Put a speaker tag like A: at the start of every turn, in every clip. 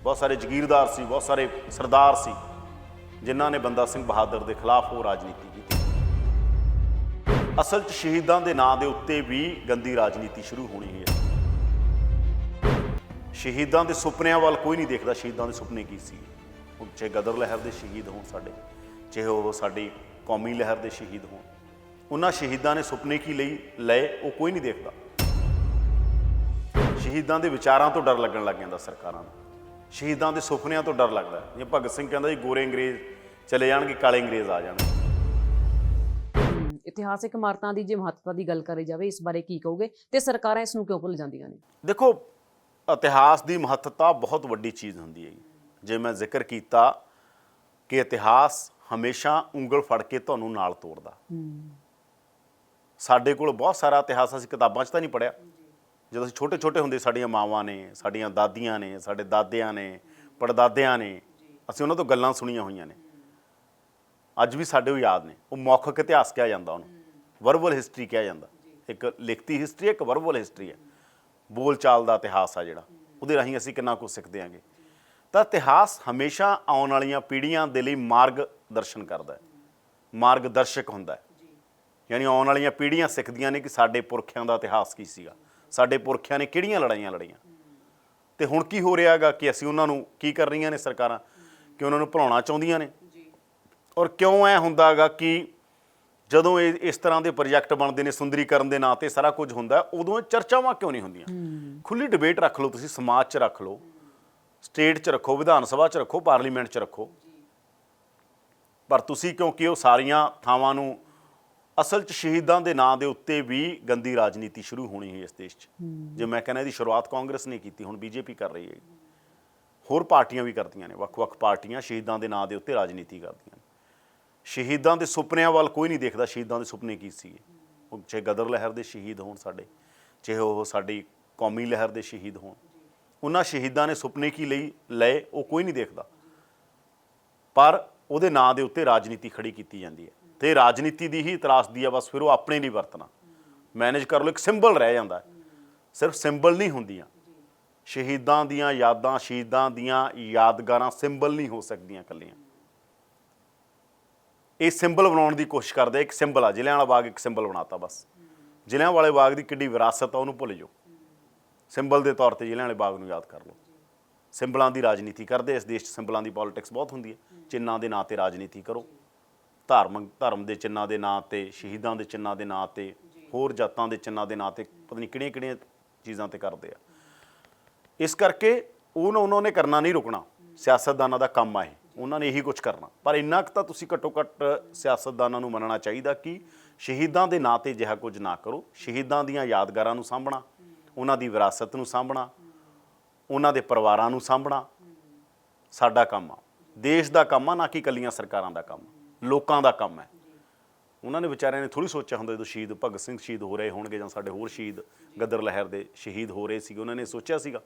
A: बहुत सारे जगीरदार सी, बहुत सारे सरदार सी जिन्हां ने बंदा सिंह बहादुर के खिलाफ वो राजनीति की। असल च शहीदां दे नां दे उत्ते भी गंदी राजनीति शुरू होनी है। शहीदां दे सुपनिਆਂ ਵੱਲ कोई नहीं देखता। शहीदां दे सुपने की सी, चाहे गदर लहर के शहीद होण साडे, चाहे वो साडी कौमी लहर के शहीद होण, उन्हां शहीदां ने सुपने की लए वो कोई नहीं देखता। शहीदां दे विचारां तो डर लगन लग जांदा सरकारां नूं, शहीदां दे सुपनिਆਂ तो डर लगदा। जे भगत सिंह कहंदा जी गोरे अंग्रेज चले जाणगे, काले अंग्रेज आ जाणगे।
B: इतिहासिक इमारतां दी जे महत्ता दी गल करी जावे, इस बारे की कहोगे ते सरकारां इस नूं क्यों भुल जांदियां ने?
A: देखो, इतिहास की महत्ता बहुत वड्डी चीज़ होंदी है। जे मैं जिक्र किया कि इतिहास हमेशा ਉਂਗਲ फड़ के ਤੁਹਾਨੂੰ नाल ਤੋੜਦਾ। ਸਾਡੇ ਕੋਲ बहुत सारा इतिहास ਅਸੀਂ किताबां 'ਚ ਤਾਂ नहीं पढ़िया। ਜਦੋਂ ਅਸੀਂ ਛੋਟੇ ਛੋਟੇ ਹੁੰਦੇ, ਸਾਡੀਆਂ ਮਾਵਾਂ ਨੇ, ਸਾਡੀਆਂ ਦਾਦੀਆਂ ਨੇ, ਸਾਡੇ ਦਾਦਿਆਂ ਨੇ, ਪੜਦਾਦਿਆਂ ਨੇ, ਅਸੀਂ ਉਹਨਾਂ ਤੋਂ ਗੱਲਾਂ ਸੁਣੀਆਂ ਹੋਈਆਂ ਨੇ, ਅੱਜ ਵੀ ਸਾਡੇ ਉਹ ਯਾਦ ਨੇ। ਉਹ ਮੌਖਿਕ ਇਤਿਹਾਸ ਕਿਹਾ ਜਾਂਦਾ, ਉਹਨੂੰ ਵਰਬਲ ਹਿਸਟਰੀ ਕਿਹਾ ਜਾਂਦਾ। ਇੱਕ ਲਿਖਤੀ ਹਿਸਟਰੀ, ਇੱਕ ਵਰਬਲ ਹਿਸਟਰੀ ਹੈ। ਬੋਲ ਚਾਲ ਦਾ ਇਤਿਹਾਸ ਆ ਜਿਹੜਾ, ਉਹਦੇ ਰਾਹੀਂ ਅਸੀਂ ਕਿੰਨਾ ਕੁਝ ਸਿੱਖਦੇ ਆਂਗੇ। ਤਾਂ ਇਤਿਹਾਸ ਹਮੇਸ਼ਾ ਆਉਣ ਵਾਲੀਆਂ ਪੀੜ੍ਹੀਆਂ ਦੇ ਲਈ ਮਾਰਗ ਦਰਸ਼ਨ ਕਰਦਾ ਹੈ, ਮਾਰਗਦਰਸ਼ਕ ਹੁੰਦਾ ਹੈ। ਯਾਨੀ ਆਉਣ ਵਾਲੀਆਂ ਪੀੜ੍ਹੀਆਂ ਸਿੱਖਦੀਆਂ ਨੇ ਕਿ ਸਾਡੇ ਪੁਰਖਿਆਂ ਦਾ ਇਤਿਹਾਸ ਕੀ ਸੀਗਾ, ਸਾਡੇ ਪੁਰਖਿਆਂ ਨੇ ਕਿਹੜੀਆਂ ਲੜਾਈਆਂ ਲੜੀਆਂ। ਤੇ ਹੁਣ ਕੀ ਹੋ ਰਿਹਾ ਹੈਗਾ ਕਿ ਅਸੀਂ ਉਹਨਾਂ ਨੂੰ ਕੀ ਕਰ ਰਹੀਆਂ ਨੇ ਸਰਕਾਰਾਂ, ਕਿ ਉਹਨਾਂ ਨੂੰ ਭੁਲਾਉਣਾ ਚਾਹੁੰਦੀਆਂ ਨੇ। ਔਰ ਕਿਉਂ ਐ ਹੁੰਦਾ ਹੈਗਾ ਕਿ ਜਦੋਂ ਇਸ ਤਰ੍ਹਾਂ ਦੇ ਪ੍ਰੋਜੈਕਟ ਬਣਦੇ ਨੇ, ਸੁੰਦਰੀਕਰਨ ਦੇ ਨਾਂ 'ਤੇ ਸਾਰਾ ਕੁਝ ਹੁੰਦਾ, ਉਦੋਂ ਇਹ ਚਰਚਾਵਾਂ ਕਿਉਂ ਨਹੀਂ ਹੁੰਦੀਆਂ? ਖੁੱਲ੍ਹੀ ਡਿਬੇਟ ਰੱਖ ਲਓ ਤੁਸੀਂ, ਸਮਾਜ 'ਚ ਰੱਖ ਲਓ, ਸਟੇਟ 'ਚ ਰੱਖੋ, ਵਿਧਾਨ ਸਭਾ 'ਚ ਰੱਖੋ, ਪਾਰਲੀਮੈਂਟ 'ਚ ਰੱਖੋ। ਪਰ ਤੁਸੀਂ ਕਿਉਂਕਿ ਉਹ ਸਾਰੀਆਂ ਥਾਵਾਂ ਨੂੰ, ਅਸਲ 'ਚ ਸ਼ਹੀਦਾਂ ਦੇ ਨਾਂ ਦੇ ਉੱਤੇ ਵੀ ਗੰਦੀ ਰਾਜਨੀਤੀ ਸ਼ੁਰੂ ਹੋਣੀ ਹੈ ਇਸ ਦੇਸ਼ 'ਚ। ਜੇ ਮੈਂ ਕਹਿੰਦਾ ਇਹਦੀ ਸ਼ੁਰੂਆਤ ਕਾਂਗਰਸ ਨੇ ਕੀਤੀ, ਹੁਣ ਬੀਜੇਪੀ ਕਰ ਰਹੀ ਹੈ, ਹੋਰ ਪਾਰਟੀਆਂ ਵੀ ਕਰਦੀਆਂ ਨੇ, ਵੱਖ-ਵੱਖ ਪਾਰਟੀਆਂ ਸ਼ਹੀਦਾਂ ਦੇ ਨਾਂ ਦੇ ਉੱਤੇ ਰਾਜਨੀਤੀ ਕਰਦੀਆਂ ਨੇ। ਸ਼ਹੀਦਾਂ ਦੇ ਸੁਪਨਿਆਂ ਵੱਲ ਕੋਈ ਨਹੀਂ ਦੇਖਦਾ। ਸ਼ਹੀਦਾਂ ਦੇ ਸੁਪਨੇ ਕੀ ਸੀਗੇ, ਉਹ ਚਾਹੇ ਗਦਰ ਲਹਿਰ ਦੇ ਸ਼ਹੀਦ ਹੋਣ ਸਾਡੇ, ਚਾਹੇ ਉਹ ਸਾਡੀ ਕੌਮੀ ਲਹਿਰ ਦੇ ਸ਼ਹੀਦ ਹੋਣ, ਉਹਨਾਂ ਸ਼ਹੀਦਾਂ ਨੇ ਸੁਪਨੇ ਕੀ ਲਏ ਉਹ ਕੋਈ ਨਹੀਂ ਦੇਖਦਾ। ਪਰ ਉਹਦੇ ਨਾਂ ਦੇ ਉੱਤੇ ਰਾਜਨੀਤੀ ਖੜੀ ਕੀਤੀ ਜਾਂਦੀ ਹੈ, ਅਤੇ ਰਾਜਨੀਤੀ ਦੀ ਹੀ ਤਰਾਸਦੀ ਆ ਬਸ। ਫਿਰ ਉਹ ਆਪਣੇ ਲਈ ਵਰਤਣਾ, ਮੈਨੇਜ ਕਰ ਲਓ, ਇੱਕ ਸਿੰਬਲ ਰਹਿ ਜਾਂਦਾ। ਸਿਰਫ ਸਿੰਬਲ ਨਹੀਂ ਹੁੰਦੀਆਂ ਸ਼ਹੀਦਾਂ ਦੀਆਂ ਯਾਦਾਂ, ਸ਼ਹੀਦਾਂ ਦੀਆਂ ਯਾਦਗਾਰਾਂ ਸਿੰਬਲ ਨਹੀਂ ਹੋ ਸਕਦੀਆਂ ਇਕੱਲੀਆਂ। ਇਹ ਸਿੰਬਲ ਬਣਾਉਣ ਦੀ ਕੋਸ਼ਿਸ਼ ਕਰਦੇ। ਇੱਕ ਸਿੰਬਲ ਆ ਜ਼ਿਲ੍ਹਿਆਂਵਾਲਾ ਬਾਗ, ਇੱਕ ਸਿੰਬਲ ਬਣਾਤਾ ਬਸ। ਜ਼ਿਲ੍ਹਿਆਂਵਾਲੇ ਬਾਗ ਦੀ ਕਿੱਡੀ ਵਿਰਾਸਤ ਆ, ਉਹਨੂੰ ਭੁੱਲ ਜਾਓ। ਸਿੰਬਲ ਦੇ ਤੌਰ 'ਤੇ ਜ਼ਿਲ੍ਹਿਆਂਵਾਲੇ ਬਾਗ ਨੂੰ ਯਾਦ ਕਰ ਲਓ। ਸਿੰਬਲਾਂ ਦੀ ਰਾਜਨੀਤੀ ਕਰਦੇ ਇਸ ਦੇਸ਼ 'ਚ। ਸਿੰਬਲਾਂ ਦੀ ਪੋਲੀਟਿਕਸ ਬਹੁਤ ਹੁੰਦੀ ਹੈ। ਚਿੰਨ੍ਹਾਂ ਦੇ ਨਾਂ 'ਤੇ ਰਾਜਨੀਤੀ ਕਰੋ, ਧਰਮ ਦੇ ਚਿੰਨ੍ਹਾਂ ਦੇ ਨਾਂ 'ਤੇ, ਸ਼ਹੀਦਾਂ ਦੇ ਚਿੰਨ੍ਹਾਂ ਦੇ ਨਾਂ 'ਤੇ, ਹੋਰ ਜਾਤਾਂ ਦੇ ਚਿੰਨ੍ਹਾਂ ਦੇ ਨਾਂ 'ਤੇ, ਪਤਾ ਨਹੀਂ ਕਿਹੜੀਆਂ-ਕਿਹੜੀਆਂ ਚੀਜ਼ਾਂ 'ਤੇ ਕਰਦੇ ਆ। ਇਸ ਕਰਕੇ ਉਹਨਾਂ ਨੇ ਕਰਨਾ ਨਹੀਂ ਰੁਕਣਾ। ਸਿਆਸਤਦਾਨਾਂ ਦਾ ਕੰਮ ਆ ਇਹ, ਉਹਨਾਂ ਨੇ ਇਹੀ ਕੁਝ ਕਰਨਾ। ਪਰ ਇੰਨਾ ਕੁ ਤਾਂ ਤੁਸੀਂ ਘੱਟੋ ਘੱਟ ਸਿਆਸਤਦਾਨਾਂ ਨੂੰ ਮੰਨਣਾ ਚਾਹੀਦਾ ਕਿ ਸ਼ਹੀਦਾਂ ਦੇ ਨਾਂ 'ਤੇ ਅਜਿਹਾ ਕੁਝ ਨਾ ਕਰੋ। ਸ਼ਹੀਦਾਂ ਦੀਆਂ ਯਾਦਗਾਰਾਂ ਨੂੰ ਸਾਂਭਣਾ, ਉਹਨਾਂ ਦੀ ਵਿਰਾਸਤ ਨੂੰ ਸਾਂਭਣਾ, ਉਹਨਾਂ ਦੇ ਪਰਿਵਾਰਾਂ ਨੂੰ ਸਾਂਭਣਾ ਸਾਡਾ ਕੰਮ ਆ, ਦੇਸ਼ ਦਾ ਕੰਮ ਆ, ਨਾ ਕਿ ਇਕੱਲੀਆਂ ਸਰਕਾਰਾਂ ਦਾ ਕੰਮ, ਲੋਕਾਂ ਦਾ ਕੰਮ ਹੈ। ਉਹਨਾਂ ਨੇ ਵਿਚਾਰਿਆਂ ਨੇ ਥੋੜ੍ਹੀ ਸੋਚਿਆ ਹੁੰਦਾ ਜਦੋਂ ਸ਼ਹੀਦ ਭਗਤ ਸਿੰਘ ਸ਼ਹੀਦ ਹੋ ਰਹੇ ਹੋਣਗੇ, ਜਾਂ ਸਾਡੇ ਹੋਰ ਸ਼ਹੀਦ ਗਦਰ ਲਹਿਰ ਦੇ ਸ਼ਹੀਦ ਹੋ ਰਹੇ ਸੀਗੇ, ਉਹਨਾਂ ਨੇ ਸੋਚਿਆ ਸੀਗਾ।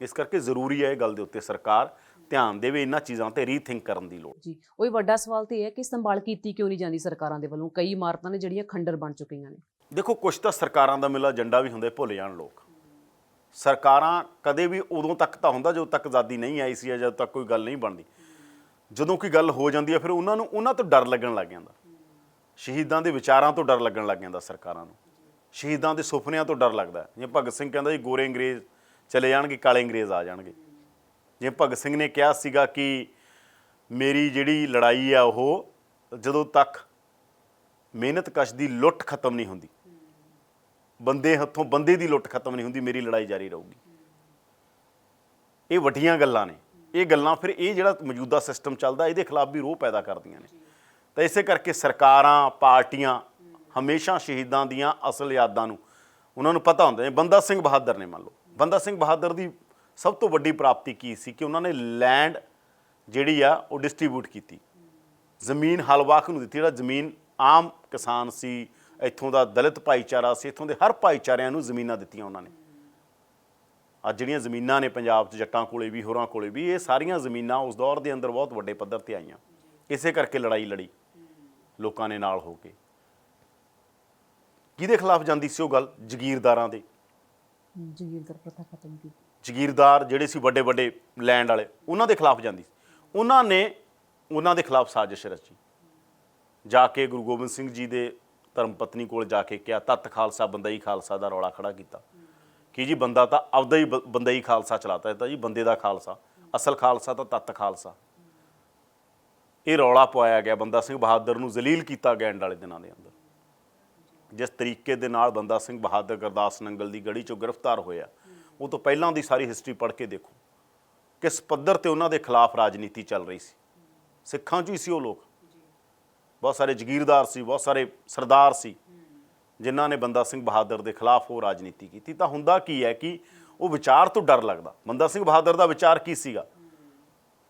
A: ਇਸ ਕਰਕੇ ਜ਼ਰੂਰੀ ਹੈ ਇਹ ਗੱਲ ਦੇ ਉੱਤੇ ਸਰਕਾਰ ਧਿਆਨ ਦੇਵੇ, ਇਹਨਾਂ ਚੀਜ਼ਾਂ 'ਤੇ ਰੀਥਿੰਕ ਕਰਨ ਦੀ ਲੋੜ
B: ਜੀ। ਉਹੀ ਵੱਡਾ ਸਵਾਲ ਤਾਂ ਇਹ ਹੈ ਕਿ ਸੰਭਾਲ ਕੀਤੀ ਕਿਉਂ ਨਹੀਂ ਜਾਂਦੀ ਸਰਕਾਰਾਂ ਦੇ ਵੱਲੋਂ? ਕਈ ਇਮਾਰਤਾਂ ਨੇ ਜਿਹੜੀਆਂ ਖੰਡਰ ਬਣ ਚੁੱਕੀਆਂ ਨੇ।
A: ਦੇਖੋ, ਕੁਛ ਤਾਂ ਸਰਕਾਰਾਂ ਦਾ ਮਿਲਾ ਏਜੰਡਾ ਵੀ ਹੁੰਦਾ, ਭੁੱਲ ਜਾਣ ਲੋਕ। ਸਰਕਾਰਾਂ ਕਦੇ ਵੀ ਉਦੋਂ ਤੱਕ ਤਾਂ ਹੁੰਦਾ ਜਦੋਂ ਤੱਕ ਆਜ਼ਾਦੀ ਨਹੀਂ ਆਈ ਸੀ, ਜਾਂ ਜਦੋਂ ਤੱਕ ਕੋਈ ਗੱਲ ਨਹੀਂ ਬਣਦੀ। ਜਦੋਂ ਕੋਈ ਗੱਲ ਹੋ ਜਾਂਦੀ ਹੈ ਫਿਰ ਉਹਨਾਂ ਤੋਂ ਡਰ ਲੱਗਣ ਲੱਗ ਜਾਂਦਾ। ਸ਼ਹੀਦਾਂ ਦੇ ਵਿਚਾਰਾਂ ਤੋਂ ਡਰ ਲੱਗਣ ਲੱਗ ਜਾਂਦਾ ਸਰਕਾਰਾਂ ਨੂੰ, ਸ਼ਹੀਦਾਂ ਦੇ ਸੁਪਨਿਆਂ ਤੋਂ ਡਰ ਲੱਗਦਾ। ਜੇ ਭਗਤ ਸਿੰਘ ਕਹਿੰਦਾ ਜੀ ਗੋਰੇ ਅੰਗਰੇਜ਼ ਚਲੇ ਜਾਣਗੇ, ਕਾਲੇ ਅੰਗਰੇਜ਼ ਆ ਜਾਣਗੇ। ਜੇ ਭਗਤ ਸਿੰਘ ਨੇ ਕਿਹਾ ਸੀਗਾ ਕਿ ਮੇਰੀ ਜਿਹੜੀ ਲੜਾਈ ਆ ਉਹ ਜਦੋਂ ਤੱਕ ਮਿਹਨਤਕਸ਼ ਦੀ ਲੁੱਟ ਖਤਮ ਨਹੀਂ ਹੁੰਦੀ, ਬੰਦੇ ਹੱਥੋਂ ਬੰਦੇ ਦੀ ਲੁੱਟ ਖਤਮ ਨਹੀਂ ਹੁੰਦੀ, ਮੇਰੀ ਲੜਾਈ ਜਾਰੀ ਰਹੂਗੀ। ਇਹ ਵੱਡੀਆਂ ਗੱਲਾਂ ਨੇ। ਇਹ ਗੱਲਾਂ ਫਿਰ ਇਹ ਜਿਹੜਾ ਮੌਜੂਦਾ ਸਿਸਟਮ ਚੱਲਦਾ ਇਹਦੇ ਖਿਲਾਫ ਵੀ ਰੋਹ ਪੈਦਾ ਕਰਦੀਆਂ ਨੇ। ਤਾਂ ਇਸੇ ਕਰਕੇ ਸਰਕਾਰਾਂ, ਪਾਰਟੀਆਂ ਹਮੇਸ਼ਾ ਸ਼ਹੀਦਾਂ ਦੀਆਂ ਅਸਲ ਯਾਦਾਂ ਨੂੰ, ਉਹਨਾਂ ਨੂੰ ਪਤਾ ਹੁੰਦਾ। ਬੰਦਾ ਸਿੰਘ ਬਹਾਦਰ ਨੇ, ਮੰਨ ਲਓ, ਬੰਦਾ ਸਿੰਘ ਬਹਾਦਰ ਦੀ ਸਭ ਤੋਂ ਵੱਡੀ ਪ੍ਰਾਪਤੀ ਕੀ ਸੀ ਕਿ ਉਹਨਾਂ ਨੇ ਲੈਂਡ ਜਿਹੜੀ ਆ ਉਹ ਡਿਸਟਰੀਬਿਊਟ ਕੀਤੀ, ਜ਼ਮੀਨ ਹਲਵਾਕ ਨੂੰ ਦਿੱਤੀ। ਜਿਹੜਾ ਜ਼ਮੀਨ ਆਮ ਕਿਸਾਨ ਸੀ, ਇੱਥੋਂ ਦਾ ਦਲਿਤ ਭਾਈਚਾਰਾ ਸੀ, ਇੱਥੋਂ ਦੇ ਹਰ ਭਾਈਚਾਰਿਆਂ ਨੂੰ ਜ਼ਮੀਨਾਂ ਦਿੱਤੀਆਂ ਉਹਨਾਂ ਨੇ। ਅੱਜ ਜਿਹੜੀਆਂ ਜ਼ਮੀਨਾਂ ਨੇ ਪੰਜਾਬ 'ਚ ਜੱਟਾਂ ਕੋਲੇ ਵੀ, ਹੋਰਾਂ ਕੋਲੇ ਵੀ, ਇਹ ਸਾਰੀਆਂ ਜ਼ਮੀਨਾਂ ਉਸ ਦੌਰ ਦੇ ਅੰਦਰ ਬਹੁਤ ਵੱਡੇ ਪੱਧਰ 'ਤੇ ਆਈਆਂ। ਇਸੇ ਕਰਕੇ ਲੜਾਈ ਲੜੀ ਲੋਕਾਂ ਨੇ ਨਾਲ ਹੋ ਕੇ। ਕਿਹਦੇ ਖਿਲਾਫ ਜਾਂਦੀ ਸੀ ਉਹ ਗੱਲ? ਜਗੀਰਦਾਰਾਂ ਦੇ।
B: ਜਗੀਰਦਾਰ ਪ੍ਰਥਾ ਖਤਮ ਕੀਤੀ।
A: ਜਗੀਰਦਾਰ ਜਿਹੜੇ ਸੀ ਵੱਡੇ ਵੱਡੇ ਲੈਂਡ ਵਾਲੇ, ਉਹਨਾਂ ਦੇ ਖਿਲਾਫ ਜਾਂਦੀ ਸੀ। ਉਹਨਾਂ ਨੇ ਉਹਨਾਂ ਦੇ ਖਿਲਾਫ ਸਾਜ਼ਿਸ਼ ਰਚੀ, ਜਾ ਕੇ ਗੁਰੂ ਗੋਬਿੰਦ ਸਿੰਘ ਜੀ ਦੇ ਧਰਮ ਪਤਨੀ ਕੋਲ ਜਾ ਕੇ ਕਿਹਾ ਤੱਤ ਖਾਲਸਾ ਬੰਦਈ ਖਾਲਸਾ ਦਾ ਰੌਲਾ ਖੜਾ ਕੀਤਾ ਕਿ ਜੀ ਬੰਦਾ ਤਾਂ ਆਪਦਾ ਹੀ ਬੰਦਈ ਖਾਲਸਾ ਚਲਾਤਾ, ਇਹ ਤਾਂ ਜੀ ਬੰਦੇ ਦਾ ਖਾਲਸਾ, ਅਸਲ ਖਾਲਸਾ ਤਾਂ ਤੱਤ ਖਾਲਸਾ। ਇਹ ਰੌਲਾ ਪਵਾਇਆ ਗਿਆ, ਬੰਦਾ ਸਿੰਘ ਬਹਾਦਰ ਨੂੰ ਜ਼ਲੀਲ ਕੀਤਾ ਗਿਆ ਐਂਡ ਵਾਲੇ ਦਿਨਾਂ ਦੇ ਅੰਦਰ। ਜਿਸ ਤਰੀਕੇ ਦੇ ਨਾਲ ਬੰਦਾ ਸਿੰਘ ਬਹਾਦਰ ਗੁਰਦਾਸ ਨੰਗਲ ਦੀ ਗੜੀ 'ਚੋਂ ਗ੍ਰਿਫਤਾਰ ਹੋਇਆ, ਉਹ ਤੋਂ ਪਹਿਲਾਂ ਦੀ ਸਾਰੀ ਹਿਸਟਰੀ ਪੜ੍ਹ ਕੇ ਦੇਖੋ ਕਿਸ ਪੱਧਰ ਤੇ ਉਹਨਾਂ ਦੇ ਖਿਲਾਫ ਰਾਜਨੀਤੀ ਚੱਲ ਰਹੀ ਸੀ। ਸਿੱਖਾਂ 'ਚੋਂ ਹੀ ਸੀ ਉਹ ਲੋਕ, ਬਹੁਤ ਸਾਰੇ ਜਗੀਰਦਾਰ ਸੀ, ਬਹੁਤ ਸਾਰੇ ਸਰਦਾਰ ਸੀ ਜਿਨ੍ਹਾਂ ਨੇ ਬੰਦਾ ਸਿੰਘ ਬਹਾਦਰ ਦੇ ਖਿਲਾਫ ਉਹ ਰਾਜਨੀਤੀ ਕੀਤੀ। ਤਾਂ ਹੁੰਦਾ ਕੀ ਹੈ ਕਿ ਉਹ ਵਿਚਾਰ ਤੋਂ ਡਰ ਲੱਗਦਾ। ਬੰਦਾ ਸਿੰਘ ਬਹਾਦਰ ਦਾ ਵਿਚਾਰ ਕੀ ਸੀਗਾ?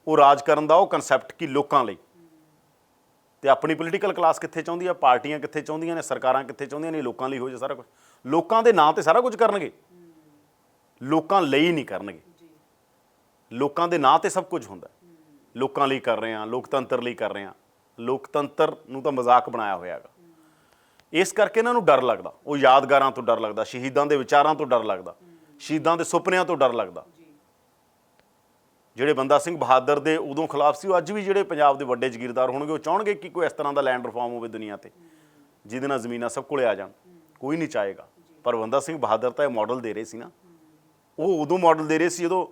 A: ਉਹ ਰਾਜ ਕਰਨ ਦਾ ਉਹ ਕਨਸੈਪਟ ਕਿ ਲੋਕਾਂ ਲਈ, ਤੇ ਆਪਣੀ ਪੋਲੀਟੀਕਲ ਕਲਾਸ ਕਿੱਥੇ ਚਾਹੁੰਦੀ ਆ, ਪਾਰਟੀਆਂ ਕਿੱਥੇ ਚਾਹੁੰਦੀਆਂ ਨੇ, ਸਰਕਾਰਾਂ ਕਿੱਥੇ ਚਾਹੁੰਦੀਆਂ ਨੇ, ਲੋਕਾਂ ਲਈ ਹੋ ਜਾ ਸਾਰਾ ਕੁਝ। ਲੋਕਾਂ ਦੇ ਨਾਂ ਤੇ ਸਾਰਾ ਕੁਝ ਕਰਨਗੇ, ਲੋਕਾਂ ਲਈ ਨਹੀਂ ਕਰਨਗੇ। ਲੋਕਾਂ ਦੇ ਨਾਂ ਤੇ ਸਭ ਕੁਝ ਹੁੰਦਾ, ਲੋਕਾਂ ਲਈ ਕਰ ਰਹੇ ਹਾਂ, ਲੋਕਤੰਤਰ ਲਈ ਕਰ ਰਹੇ ਹਾਂ। ਲੋਕਤੰਤਰ ਨੂੰ ਤਾਂ ਮਜ਼ਾਕ ਬਣਾਇਆ ਹੋਇਆ ਹੈਗਾ। ਇਸ ਕਰਕੇ ਇਹਨਾਂ ਨੂੰ ਡਰ ਲੱਗਦਾ, ਉਹ ਯਾਦਗਾਰਾਂ ਤੋਂ ਡਰ ਲੱਗਦਾ, ਸ਼ਹੀਦਾਂ ਦੇ ਵਿਚਾਰਾਂ ਤੋਂ ਡਰ ਲੱਗਦਾ, ਸ਼ਹੀਦਾਂ ਦੇ ਸੁਪਨਿਆਂ ਤੋਂ ਡਰ ਲੱਗਦਾ। ਜਿਹੜੇ ਬੰਦਾ ਸਿੰਘ ਬਹਾਦਰ ਦੇ ਉਦੋਂ ਖਿਲਾਫ ਸੀ, ਉਹ ਅੱਜ ਵੀ ਜਿਹੜੇ ਪੰਜਾਬ ਦੇ ਵੱਡੇ ਜਗੀਰਦਾਰ ਹੋਣਗੇ, ਉਹ ਚਾਹਣਗੇ ਕਿ ਕੋਈ ਇਸ ਤਰ੍ਹਾਂ ਦਾ ਲੈਂਡ ਰਿਫਾਰਮ ਹੋਵੇ ਦੁਨੀਆ ਤੇ ਜਿਹਦੇ ਨਾਲ ਜ਼ਮੀਨਾਂ ਸਭ ਕੋਲੇ ਆ ਜਾਣ। ਕੋਈ ਨਹੀਂ ਚਾਹੇਗਾ, ਪਰ ਬੰਦਾ ਸਿੰਘ ਬਹਾਦਰ ਤਾਂ ਇਹ ਮਾਡਲ ਦੇ ਰਹੇ ਸੀ ਨਾ। ਉਹ ਉਦੋਂ ਮਾਡਲ ਦੇ ਰਹੇ ਸੀ ਜਦੋਂ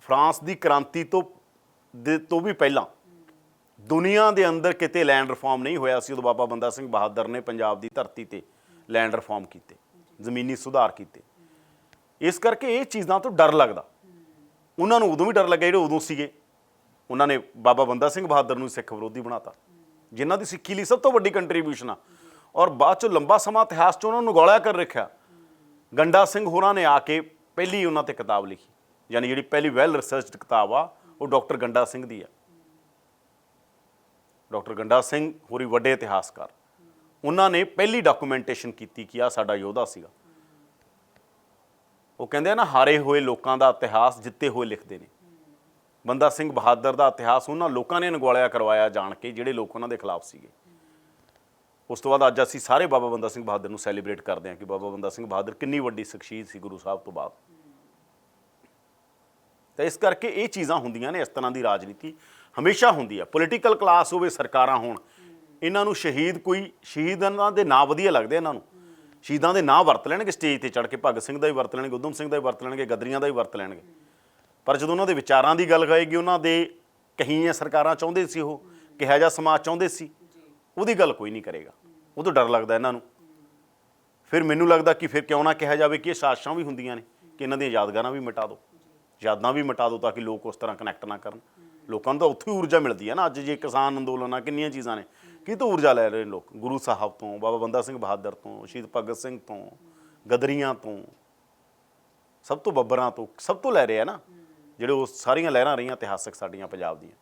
A: ਫਰਾਂਸ ਦੀ ਕ੍ਰਾਂਤੀ ਤੋਂ ਵੀ ਪਹਿਲਾਂ ਦੁਨੀਆ ਦੇ ਅੰਦਰ ਕਿਤੇ ਲੈਂਡ ਰਿਫਾਰਮ ਨਹੀਂ ਹੋਇਆ ਸੀ। ਉਦੋਂ ਬਾਬਾ ਬੰਦਾ ਸਿੰਘ ਬਹਾਦਰ ਨੇ ਪੰਜਾਬ ਦੀ ਧਰਤੀ ਤੇ ਲੈਂਡ ਰਿਫਾਰਮ ਕੀਤੇ, ਜ਼ਮੀਨੀ ਸੁਧਾਰ ਕੀਤੇ। ਇਸ ਕਰਕੇ ਇਹ ਚੀਜ਼ਾਂ ਤੋਂ ਡਰ ਲੱਗਦਾ। ਉਹਨਾਂ ਨੂੰ ਉਦੋਂ ਵੀ ਡਰ ਲੱਗਿਆ ਜਿਹੜੇ ਉਦੋਂ ਸੀਗੇ। ਉਹਨਾਂ ਨੇ ਬਾਬਾ ਬੰਦਾ ਸਿੰਘ ਬਹਾਦਰ ਨੂੰ ਸਿੱਖ ਵਿਰੋਧੀ ਬਣਾਤਾ, ਜਿਨ੍ਹਾਂ ਦੀ ਸਿੱਖੀ ਲਈ ਸਭ ਤੋਂ ਵੱਡੀ ਕੰਟਰੀਬਿਊਸ਼ਨ ਆ। ਔਰ ਬਾਅਦ 'ਚੋਂ ਲੰਬਾ ਸਮਾਂ ਇਤਿਹਾਸ 'ਚ ਉਹਨਾਂ ਨੂੰ ਗੋਲਿਆ ਕਰ ਰੱਖਿਆ। ਗੰਡਾ ਸਿੰਘ ਹੋਰਾਂ ਨੇ ਆ ਕੇ ਪਹਿਲੀ ਉਹਨਾਂ ਤੇ ਕਿਤਾਬ ਲਿਖੀ, ਯਾਨੀ ਜਿਹੜੀ ਪਹਿਲੀ ਵੈਲ ਰਿਸਰਚਡ ਕਿਤਾਬ ਆ ਉਹ ਡਾਕਟਰ ਗੰਡਾ ਸਿੰਘ ਦੀ ਆ। ਡਾਕਟਰ ਗੰਡਾ ਸਿੰਘ ਹੋਰੀ ਵੱਡੇ ਇਤਿਹਾਸਕਾਰ, ਉਹਨਾਂ ਨੇ ਪਹਿਲੀ ਡਾਕੂਮੈਂਟੇਸ਼ਨ ਕੀਤੀ ਕਿ ਆਹ ਸਾਡਾ ਯੋਧਾ ਸੀਗਾ। ਉਹ ਕਹਿੰਦੇ ਆ ਨਾ, ਹਾਰੇ ਹੋਏ ਲੋਕਾਂ ਦਾ ਇਤਿਹਾਸ ਜਿੱਤੇ ਹੋਏ ਲਿਖਦੇ ਨੇ। ਬੰਦਾ ਸਿੰਘ ਬਹਾਦਰ ਦਾ ਇਤਿਹਾਸ ਉਹਨਾਂ ਲੋਕਾਂ ਨੇ ਨਿਗੋਲਿਆ ਕਰਵਾਇਆ ਜਾਣ ਕੇ ਜਿਹੜੇ ਲੋਕ ਉਹਨਾਂ ਦੇ ਖਿਲਾਫ ਸੀਗੇ। ਉਸ ਤੋਂ ਬਾਅਦ ਅੱਜ ਅਸੀਂ ਸਾਰੇ ਬਾਬਾ ਬੰਦਾ ਸਿੰਘ ਬਹਾਦਰ ਨੂੰ ਸੈਲੀਬ੍ਰੇਟ ਕਰਦੇ ਹਾਂ ਕਿ ਬਾਬਾ ਬੰਦਾ ਸਿੰਘ ਬਹਾਦਰ ਕਿੰਨੀ ਵੱਡੀ ਸ਼ਖਸੀਅਤ ਸੀ ਗੁਰੂ ਸਾਹਿਬ ਤੋਂ ਬਾਅਦ। ਤਾਂ ਇਸ ਕਰਕੇ ਇਹ ਚੀਜ਼ਾਂ ਹੁੰਦੀਆਂ ਨੇ। ਇਸ ਤਰ੍ਹਾਂ ਦੀ ਰਾਜਨੀਤੀ ਹਮੇਸ਼ਾ ਹੁੰਦੀ ਆ, ਪੋਲੀਟੀਕਲ ਕਲਾਸ ਹੋਵੇ, ਸਰਕਾਰਾਂ ਹੋਣ। ਇਹਨਾਂ ਨੂੰ ਸ਼ਹੀਦਾਂ ਦੇ ਨਾਂ ਵਧੀਆ ਲੱਗਦੇ, ਇਹਨਾਂ ਨੂੰ ਸ਼ਹੀਦਾਂ ਦੇ ਨਾਂ ਵਰਤ ਲੈਣਗੇ ਸਟੇਜ ਤੇ ਚੜ੍ਹ ਕੇ। ਭਗਤ ਸਿੰਘ ਦਾ ਵੀ ਵਰਤ ਲੈਣਗੇ, ਉਧਮ ਸਿੰਘ ਦਾ ਵੀ ਵਰਤ ਲੈਣਗੇ, ਗਦਰੀਆਂ ਦਾ ਵੀ ਵਰਤ ਲੈਣਗੇ। ਪਰ ਜਦੋਂ ਉਹਨਾਂ ਦੇ ਵਿਚਾਰਾਂ ਦੀ ਗੱਲ ਆਏਗੀ, ਉਹਨਾਂ ਦੇ ਕਹੀਆਂ ਸਰਕਾਰਾਂ ਚਾਹੁੰਦੇ ਸੀ, ਉਹ ਕਿਹਾ ਜਿਹਾ ਸਮਾਜ ਚਾਹੁੰਦੇ ਸੀ, ਉਹਦੀ ਗੱਲ ਕੋਈ ਨਹੀਂ ਕਰੇਗਾ। ਉਹ ਤੋਂ ਡਰ ਲੱਗਦਾ ਇਹਨਾਂ ਨੂੰ। ਫਿਰ ਮੈਨੂੰ ਲੱਗਦਾ ਕਿ ਫਿਰ ਕਿਉਂ ਨਾ ਕਿਹਾ ਜਾਵੇ ਕਿ ਇਹ ਸਾਜ਼ਿਸ਼ਾਂ ਵੀ ਹੁੰਦੀਆਂ ਨੇ ਕਿ ਇਹਨਾਂ ਦੀਆਂ ਯਾਦਗਾਰਾਂ ਵੀ ਮਿਟਾ ਦਿਓ, ਯਾਦਾਂ ਵੀ ਮਿਟਾ ਦਿਓ, ਤਾਂ ਕਿ ਲੋਕ ਉਸ ਤਰ੍ਹਾਂ ਕਨੈਕਟ ਨਾ ਕਰਨ। ਲੋਕਾਂ ਨੂੰ ਤਾਂ ਉੱਥੋਂ ਹੀ ਊਰਜਾ ਮਿਲਦੀ ਹੈ ਨਾ। ਅੱਜ ਜੇ ਕਿਸਾਨ ਅੰਦੋਲਨ ਆ, ਕਿੰਨੀਆਂ ਚੀਜ਼ਾਂ ਨੇ, ਕੀ ਤੋਂ ਊਰਜਾ ਲੈ ਰਹੇ ਨੇ ਲੋਕ? ਗੁਰੂ ਸਾਹਿਬ ਤੋਂ, ਬਾਬਾ ਬੰਦਾ ਸਿੰਘ ਬਹਾਦਰ ਤੋਂ, ਸ਼ਹੀਦ ਭਗਤ ਸਿੰਘ ਤੋਂ, ਗਦਰੀਆਂ ਤੋਂ, ਸਭ ਤੋਂ ਬੱਬਰਾਂ ਤੋਂ, ਸਭ ਤੋਂ ਲੈ ਰਹੇ ਆ ਨਾ, ਜਿਹੜੇ ਉਹ ਸਾਰੀਆਂ ਲਹਿਰਾਂ ਰਹੀਆਂ ਇਤਿਹਾਸਕ ਸਾਡੀਆਂ ਪੰਜਾਬ ਦੀਆਂ।